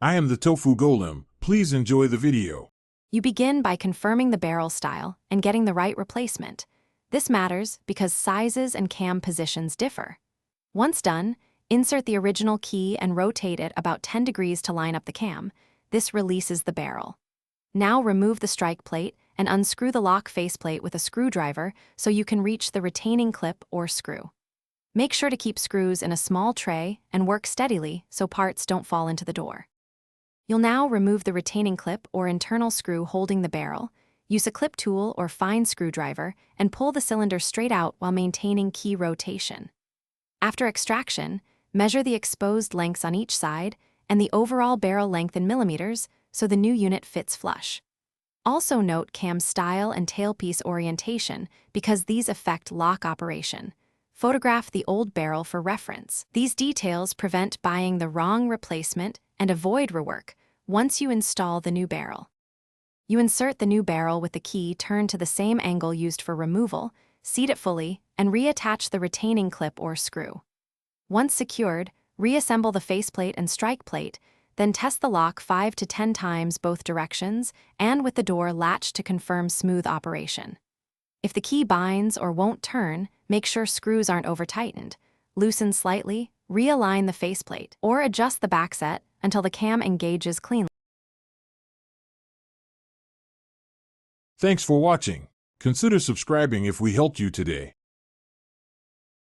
I am the Tofu Golem. Please enjoy the video. You begin by confirming the barrel style and getting the right replacement. This matters because sizes and cam positions differ. Once done, insert the original key and rotate it about 10 degrees to line up the cam. This releases the barrel. Now remove the strike plate and unscrew the lock faceplate with a screwdriver so you can reach the retaining clip or screw. Make sure to keep screws in a small tray and work steadily so parts don't fall into the door. You'll now remove the retaining clip or internal screw holding the barrel, use a clip tool or fine screwdriver, and pull the cylinder straight out while maintaining key rotation. After extraction, measure the exposed lengths on each side and the overall barrel length in millimeters so the new unit fits flush. Also note cam style and tailpiece orientation because these affect lock operation. Photograph the old barrel for reference. These details prevent buying the wrong replacement and avoid rework once you install the new barrel. You insert the new barrel with the key turned to the same angle used for removal, seat it fully, and reattach the retaining clip or screw. Once secured, reassemble the faceplate and strike plate, then test the lock 5 to 10 times both directions and with the door latched to confirm smooth operation. If the key binds or won't turn, make sure screws aren't over-tightened. Loosen slightly, realign the faceplate, or adjust the backset until the cam engages cleanly. Thanks for watching. Consider subscribing if we helped you today.